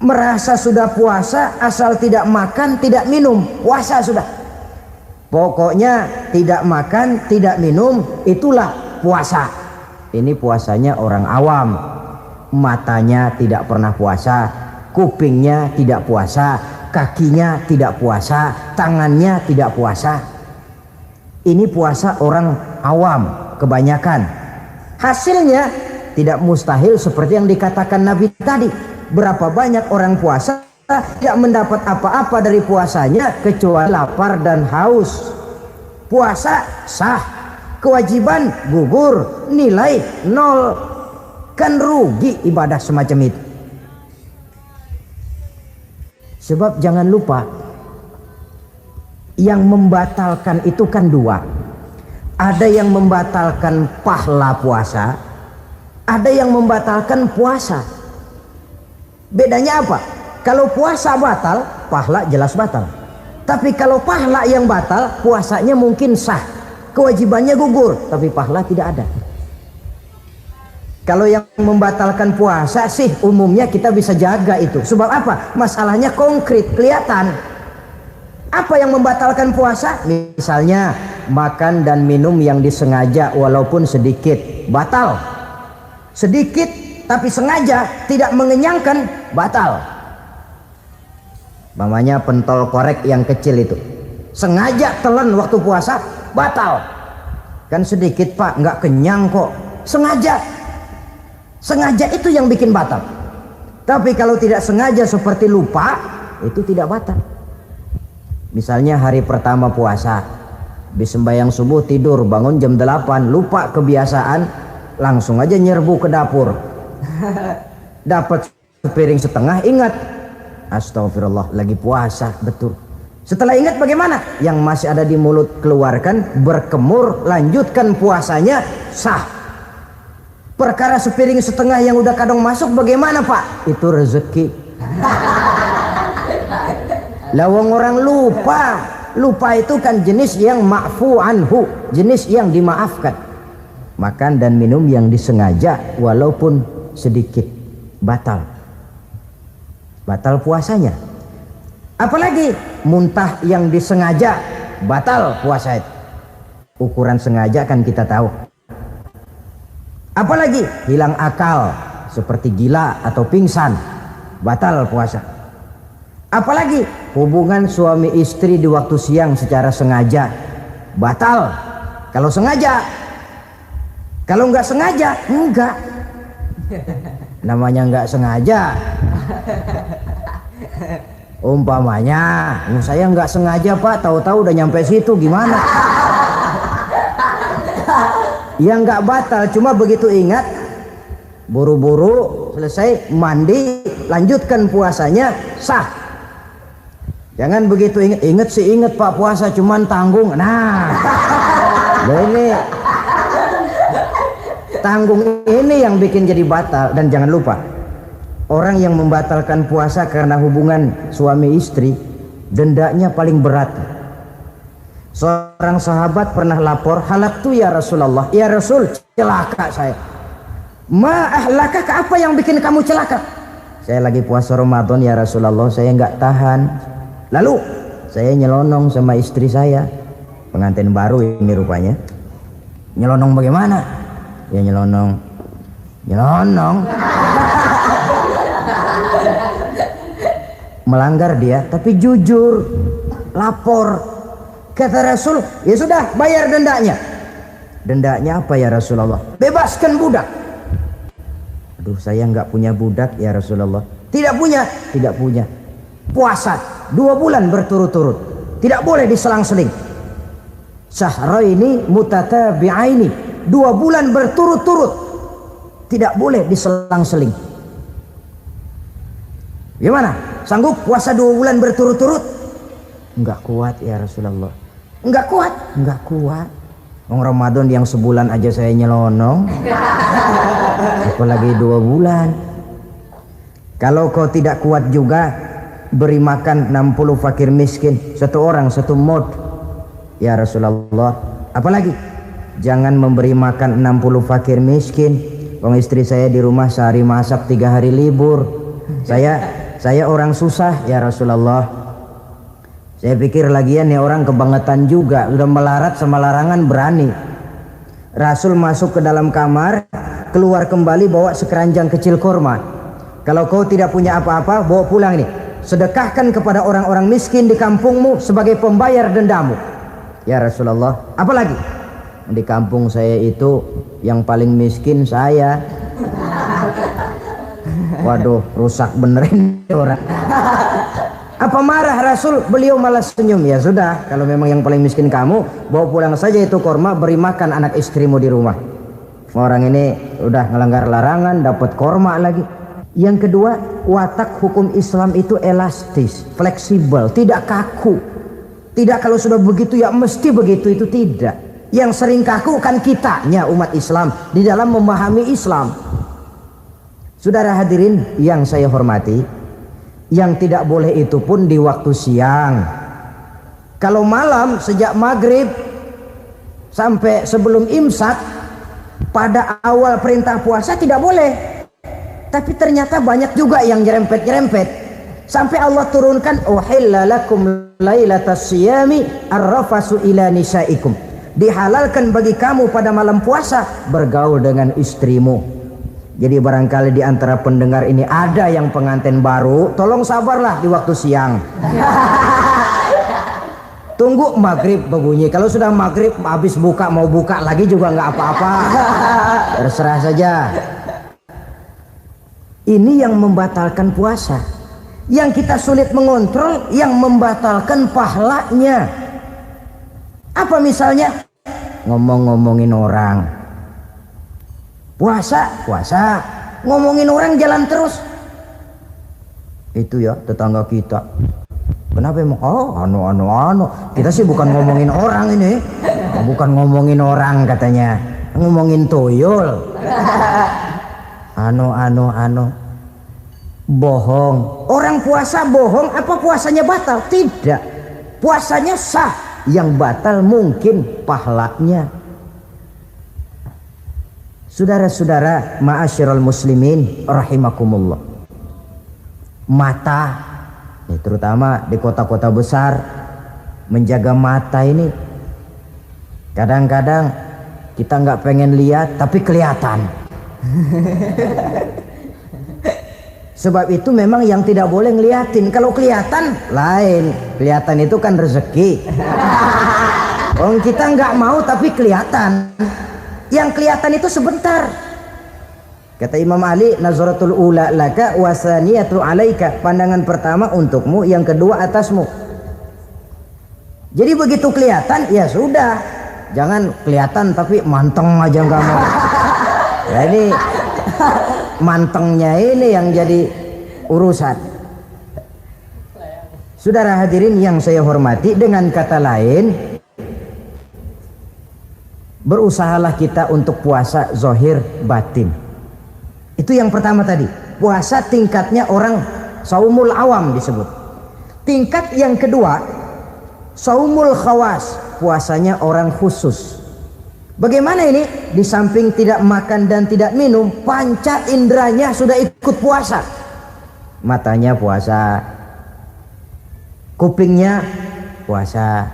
merasa sudah puasa asal tidak makan tidak minum, puasa sudah. Pokoknya tidak makan tidak minum itulah puasa. Ini puasanya orang awam. Matanya tidak pernah puasa, kupingnya tidak puasa, kakinya tidak puasa, tangannya tidak puasa. Ini puasa orang awam kebanyakan. Hasilnya tidak mustahil seperti yang dikatakan Nabi tadi. Berapa banyak orang puasa tidak mendapat apa-apa dari puasanya kecuali lapar dan haus. Puasa sah, kewajiban gugur, nilai 0. Kan rugi ibadah semacam itu. Sebab jangan lupa, yang membatalkan itu kan 2. Ada yang membatalkan pahala puasa, ada yang membatalkan puasa. Bedanya apa? Kalau puasa batal, pahala jelas batal. Tapi kalau pahala yang batal, puasanya mungkin sah, kewajibannya gugur, tapi pahala tidak ada. Kalau yang membatalkan puasa sih umumnya kita bisa jaga itu. Sebab apa? Masalahnya konkret, kelihatan. Apa yang membatalkan puasa? Misalnya makan dan minum yang disengaja walaupun sedikit, batal. Sedikit tapi sengaja tidak mengenyangkan, batal. Mamanya pentol korek yang kecil itu, sengaja telan waktu puasa, batal. Kan sedikit pak, nggak kenyang kok. Sengaja itu yang bikin batal. Tapi kalau tidak sengaja seperti lupa, itu tidak batal. Misalnya hari pertama puasa, habis sembahyang subuh tidur, bangun jam 8, lupa kebiasaan, langsung aja nyerbu ke dapur. Dapat sepiring setengah, ingat, astagfirullah lagi puasa, betul. Setelah ingat bagaimana? Yang masih ada di mulut keluarkan, berkemur, lanjutkan puasanya, sah. Perkara sepiring setengah yang udah kadang masuk bagaimana Pak? Itu rezeki. Lawang orang lupa. Lupa itu kan jenis yang ma'fu anhu, jenis yang dimaafkan. Makan dan minum yang disengaja walaupun sedikit, batal. Batal puasanya. Apalagi muntah yang disengaja, batal puasa itu. Ukuran sengaja kan kita tahu. Apalagi hilang akal seperti gila atau pingsan, batal puasa. Apalagi hubungan suami istri di waktu siang secara sengaja, batal. Kalau sengaja. Kalau nggak sengaja, enggak. Namanya nggak sengaja. Umpamanya, saya nggak sengaja Pak, tahu-tahu udah nyampe situ, gimana? Ya nggak batal, cuma begitu ingat, buru-buru selesai mandi, lanjutkan puasanya, sah. Jangan begitu ingat sih ingat Pak, puasa cuman tanggung. Nah, ini tanggung ini yang bikin jadi batal. Dan jangan lupa, orang yang membatalkan puasa karena hubungan suami istri, dendanya paling berat. Seorang sahabat pernah lapor, halaktu ya Rasulullah, ya Rasul, celaka saya. Ma ahlaka, apa yang bikin kamu celaka? Saya lagi puasa Ramadan ya Rasulullah, saya nggak tahan. Lalu saya nyelonong sama istri saya, pengantin baru ini rupanya. Nyelonong bagaimana? Ya nyelonong. Melanggar dia, tapi jujur, lapor. Kata Rasul, ya sudah, bayar dendanya. Dendanya apa ya Rasulullah? Bebaskan budak. Aduh, saya nggak punya budak ya Rasulullah. Tidak punya. Puasa 2 bulan berturut-turut, tidak boleh diselang-seling. Syahraini mutatabi'aini, 2 bulan berturut-turut, tidak boleh diselang-seling. Gimana? Sanggup puasa 2 bulan berturut-turut? Enggak kuat ya Rasulullah. Enggak kuat. Ramadan yang sebulan aja saya nyelonong, apalagi 2 bulan. Kalau kau tidak kuat juga, beri makan 60 fakir miskin, 1 orang 1 mod ya Rasulullah. Apalagi jangan memberi makan 60 fakir miskin. Wong istri saya di rumah sehari masak, 3 hari libur. Saya orang susah ya Rasulullah. Saya pikir lagian ya orang kebangetan juga, udah melarat sama larangan berani. Rasul masuk ke dalam kamar, keluar kembali bawa sekeranjang kecil kurma. Kalau kau tidak punya apa-apa, bawa pulang ini, sedekahkan kepada orang-orang miskin di kampungmu sebagai pembayar dendamu ya Rasulullah. Apalagi di kampung saya itu yang paling miskin saya. Waduh, rusak benerin orang. Apa marah Rasul? Beliau malah senyum. Ya sudah, kalau memang yang paling miskin kamu, bawa pulang saja itu korma, beri makan anak istrimu di rumah. Orang ini udah ngelanggar larangan, dapat korma lagi. Yang kedua, watak hukum Islam itu elastis, fleksibel, tidak kaku. Tidak kalau sudah begitu ya mesti begitu, itu tidak. Yang sering kaku kan kitanya umat Islam di dalam memahami Islam. Saudara hadirin yang saya hormati, yang tidak boleh itu pun di waktu siang. Kalau malam sejak maghrib sampai sebelum imsak, pada awal perintah puasa tidak boleh. Tapi ternyata banyak juga yang nyerempet-nyerempet. Sampai Allah turunkan, uhilla lakum lailatas siyami arrafasu ila nisaikum. Dihalalkan bagi kamu pada malam puasa bergaul dengan istrimu. Jadi barangkali di antara pendengar ini ada yang pengantin baru, tolong sabarlah di waktu siang. Tunggu maghrib berbunyi. Kalau sudah maghrib habis buka, mau buka lagi juga nggak apa-apa. Terserah saja. Ini yang membatalkan puasa. Yang kita sulit mengontrol, yang membatalkan pahalanya. Apa misalnya? Ngomong-ngomongin orang. Puasa, ngomongin orang jalan terus. Itu ya tetangga kita. Kenapa emang? Oh, anu. Kita sih bukan ngomongin orang ini. Bukan ngomongin orang katanya. Ngomongin tuyul. Anu. Bohong. Orang puasa bohong apa puasanya batal? Tidak. Puasanya sah. Yang batal mungkin pahalanya. Saudara-saudara ma'asyiral muslimin rahimakumullah. Mata, terutama di kota-kota besar, menjaga mata ini kadang-kadang kita nggak pengen lihat tapi kelihatan. Sebab itu memang yang tidak boleh ngeliatin. Kalau kelihatan lain, kelihatan itu kan rezeki. Orang kita nggak mau tapi kelihatan. Yang kelihatan itu sebentar. Kata Imam Ali, nazaratul ula laka wasaniyatu alaika. Pandangan pertama untukmu, yang kedua atasmu. Jadi begitu kelihatan, ya sudah. Jangan kelihatan tapi manteng aja nggak mau. Ya ini mantengnya ini yang jadi urusan. Saudara hadirin yang saya hormati, dengan kata lain, berusahalah kita untuk puasa zahir batin. Itu yang pertama tadi. Puasa tingkatnya orang saumul awam disebut. Tingkat yang kedua, saumul khawas, puasanya orang khusus. Bagaimana ini? Di samping tidak makan dan tidak minum, panca inderanya sudah ikut puasa. Matanya puasa, kupingnya puasa.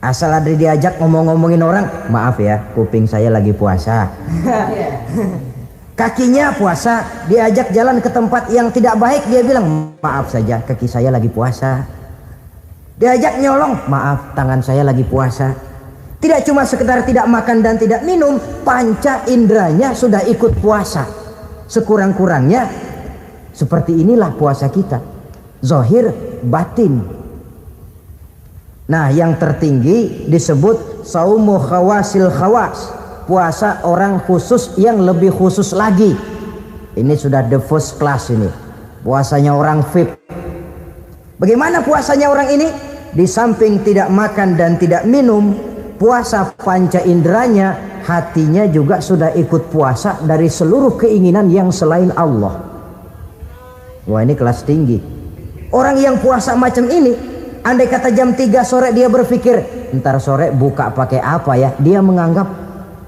Asal ada diajak ngomong-ngomongin orang, maaf ya, kuping saya lagi puasa. Kakinya puasa, diajak jalan ke tempat yang tidak baik, dia bilang maaf saja, kaki saya lagi puasa. Diajak nyolong, maaf, tangan saya lagi puasa. Tidak cuma sekedar tidak makan dan tidak minum, panca inderanya sudah ikut puasa. Sekurang-kurangnya seperti inilah puasa kita, zahir batin. Nah, yang tertinggi disebut saumu khawasil khawas, puasa orang khusus yang lebih khusus lagi. Ini sudah the first class ini, puasanya orang VIP. Bagaimana puasanya orang ini? Di samping tidak makan dan tidak minum, puasa panca inderanya, hatinya juga sudah ikut puasa dari seluruh keinginan yang selain Allah. Wah, ini kelas tinggi. Orang yang puasa macam ini, andai kata jam 3 sore dia berpikir, ntar sore buka pakai apa ya, dia menganggap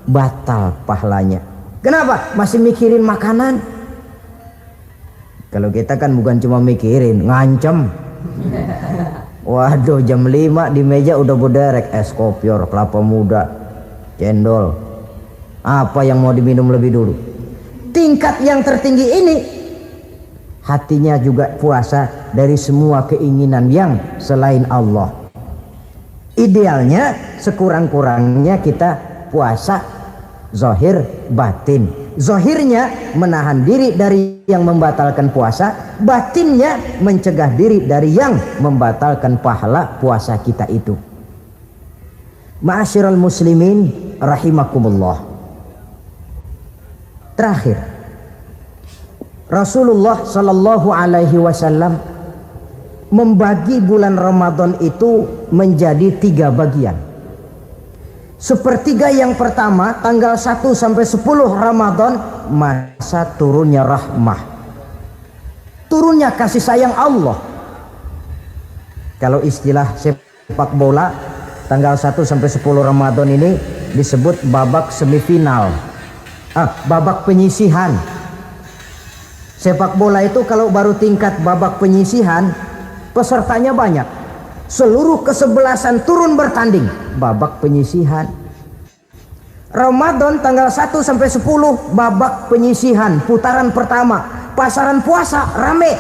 batal pahalanya. Kenapa? Masih mikirin makanan. Kalau kita kan bukan cuma mikirin, ngancem. Waduh, jam 5 di meja udah berderek es kopior, kelapa muda, cendol. Apa yang mau diminum lebih dulu? Tingkat yang tertinggi ini, hatinya juga puasa dari semua keinginan yang selain Allah. Idealnya sekurang-kurangnya kita puasa zahir batin. Zahirnya menahan diri dari yang membatalkan puasa, batinnya mencegah diri dari yang membatalkan pahala puasa kita itu. Ma'asyiral muslimin rahimakumullah. Terakhir, Rasulullah sallallahu alaihi wasallam membagi bulan Ramadan itu menjadi 3 bagian. Sepertiga yang pertama, tanggal 1 sampai 10 Ramadan, masa turunnya rahmah, turunnya kasih sayang Allah. Kalau istilah sepak bola, tanggal 1 sampai 10 Ramadan ini disebut babak semifinal, babak penyisihan. Sepak bola itu kalau baru tingkat babak penyisihan, pesertanya banyak, seluruh kesebelasan turun bertanding, babak penyisihan. Ramadan tanggal 1 sampai 10 babak penyisihan, putaran pertama. Pasaran puasa rame,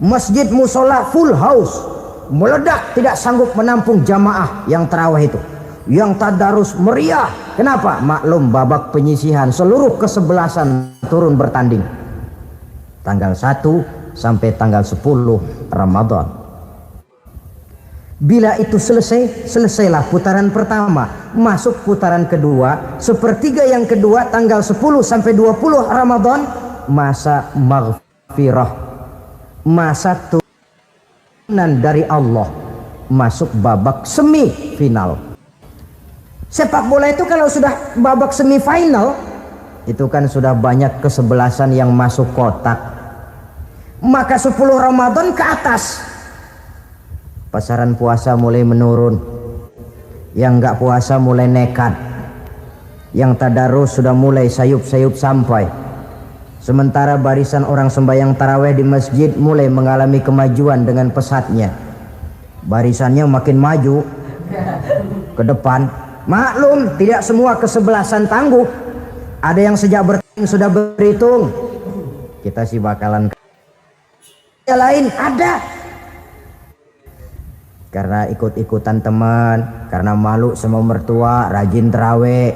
masjid musola full house, meledak, tidak sanggup menampung jamaah yang tarawih itu, yang tadarus meriah. Kenapa? Maklum babak penyisihan, seluruh kesebelasan turun bertanding. Tanggal 1 sampai tanggal 10 Ramadan. Bila itu selesai, selesailah putaran pertama, masuk putaran kedua. Sepertiga yang kedua, tanggal 10 sampai 20 Ramadan, masa maghfirah, masa dari Allah masuk babak semifinal. Sepak bola itu kalau sudah babak semifinal itu kan sudah banyak kesebelasan yang masuk kotak. Maka 10 Ramadan ke atas pasaran puasa mulai menurun. Yang nggak puasa mulai nekat. Yang tadarus sudah mulai sayup-sayup sampai. Sementara barisan orang sembahyang taraweh di masjid mulai mengalami kemajuan dengan pesatnya. Barisannya makin maju ke depan. Maklum, tidak semua kesebelasan tangguh. Ada yang sejak bertanding sudah berhitung. Kita sih bakalan yang lain ada. Karena ikut-ikutan teman, karena malu sama mertua, rajin terawih.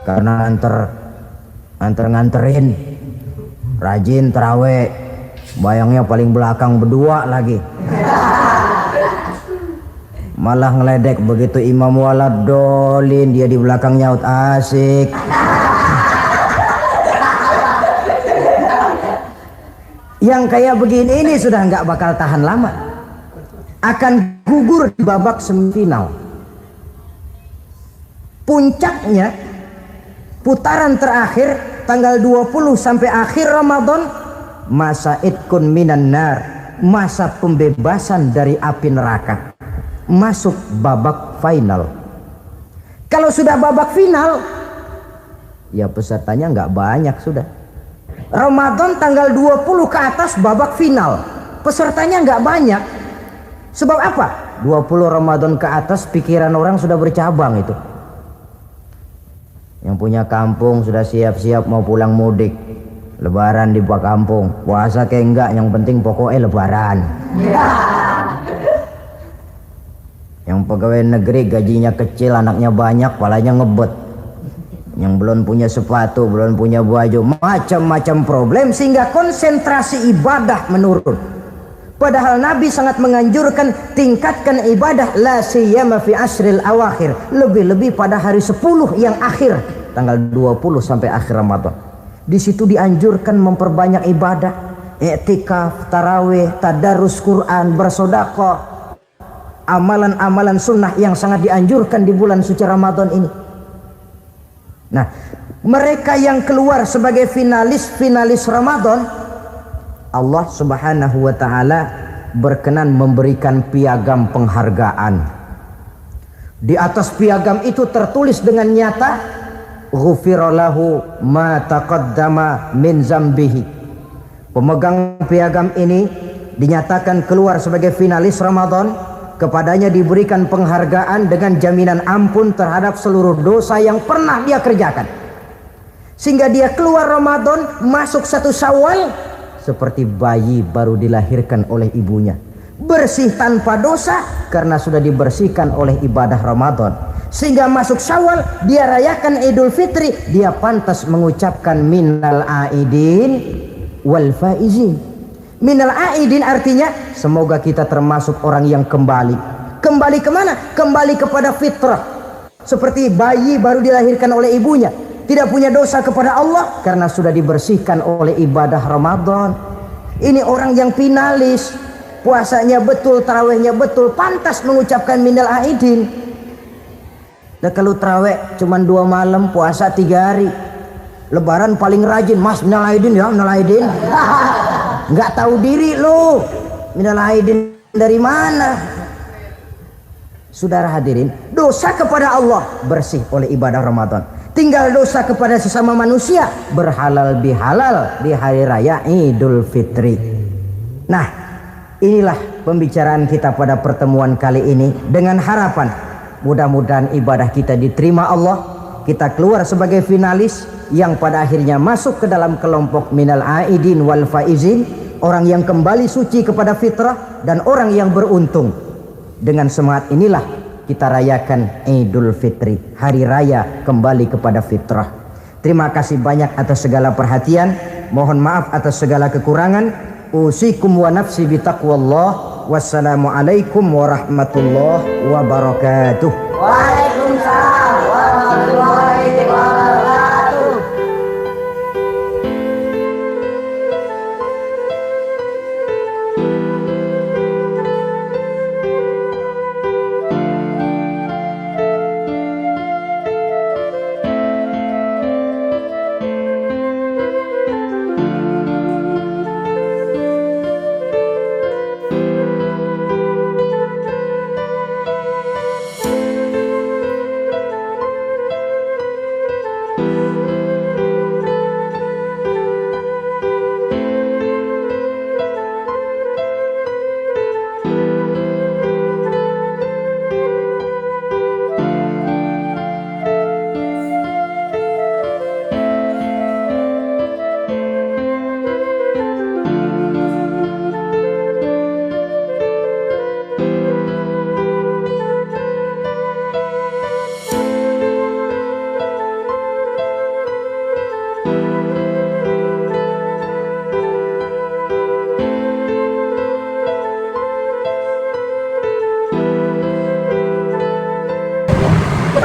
Karena nganterin, rajin terawih. Bayangnya paling belakang berdua lagi. Malah ngeledek begitu imam waladolin, dia di belakang nyaut asik. Yang kayak begini ini sudah nggak bakal tahan lama, akan gugur di babak semifinal. Puncaknya putaran terakhir tanggal 20 sampai akhir Ramadan, masa itkun minan nar, masa pembebasan dari api neraka. Masuk babak final. Kalau sudah babak final, ya pesertanya nggak banyak sudah. Ramadan tanggal 20 ke atas babak final, pesertanya nggak banyak. Sebab apa? 20 Ramadan ke atas pikiran orang sudah bercabang itu. Yang punya kampung sudah siap-siap mau pulang mudik. Lebaran di buah kampung, puasa kayak enggak, yang penting pokoknya lebaran. Yang pegawai negeri gajinya kecil, anaknya banyak, palanya ngebet. Yang belum punya sepatu, belum punya baju, macam-macam problem sehingga konsentrasi ibadah menurun. Padahal Nabi sangat menganjurkan tingkatkan ibadah la siyama fi asril awakhir, lebih-lebih pada hari 10 yang akhir, tanggal 20 sampai akhir Ramadan. Di situ dianjurkan memperbanyak ibadah, i'tikaf, tarawih, tadarus Quran, bersedekah, amalan-amalan sunnah yang sangat dianjurkan di bulan suci Ramadan ini. Nah, mereka yang keluar sebagai finalis Ramadan, Allah Subhanahu wa ta'ala berkenan memberikan piagam penghargaan. Di atas piagam itu tertulis dengan nyata, ghufira lahu ma taqaddama min zambihi. Pemegang piagam ini dinyatakan keluar sebagai finalis Ramadan, kepadanya diberikan penghargaan dengan jaminan ampun terhadap seluruh dosa yang pernah dia kerjakan. Sehingga dia keluar Ramadan, masuk 1 Syawal seperti bayi baru dilahirkan oleh ibunya, bersih tanpa dosa karena sudah dibersihkan oleh ibadah Ramadan. Sehingga masuk Syawal, dia rayakan Idul Fitri, dia pantas mengucapkan minal aidin wal faizin. Minal aidin artinya semoga kita termasuk orang yang kembali. Kembali kemana? Kembali kepada fitrah. Seperti bayi baru dilahirkan oleh ibunya, tidak punya dosa kepada Allah karena sudah dibersihkan oleh ibadah Ramadan. Ini orang yang finalis, puasanya betul, tarawihnya betul, pantas mengucapkan minal aidin. Nah, kalau tarawih cuma 2 malam, puasa 3 hari, lebaran paling rajin, mas minal aidin ya, minal aidin. Nggak tahu diri lo, minal aidin dari mana? Saudara hadirin, dosa kepada Allah bersih oleh ibadah Ramadan. Tinggal dosa kepada sesama manusia berhalal bihalal di hari raya Idul Fitri. Nah, inilah pembicaraan kita pada pertemuan kali ini, dengan harapan mudah-mudahan ibadah kita diterima Allah, kita keluar sebagai finalis yang pada akhirnya masuk ke dalam kelompok minal aidin wal faizin, orang yang kembali suci kepada fitrah dan orang yang beruntung. Dengan semangat inilah kita rayakan Idul Fitri, hari raya kembali kepada fitrah. Terima kasih banyak atas segala perhatian, mohon maaf atas segala kekurangan. Usikum wa nafsi bitaqwallah. Wassalamualaikum warahmatullahi wabarakatuh.
Waalaikumsalam warahmatullahi wabarakatuh.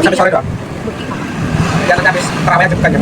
sampai sore doang. Ya nanti habis terawih aja bukannya.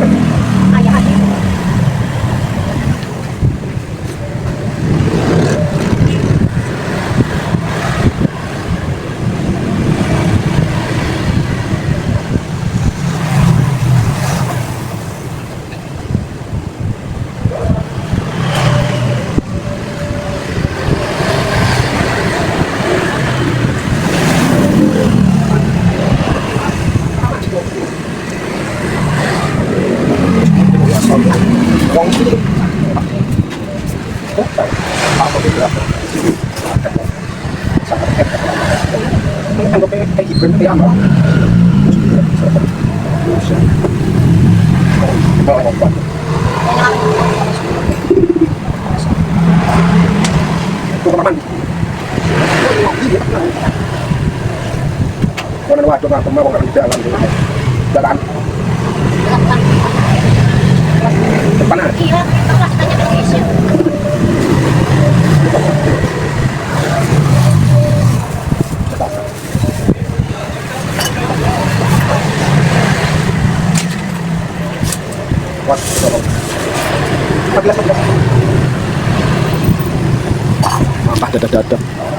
Dadah.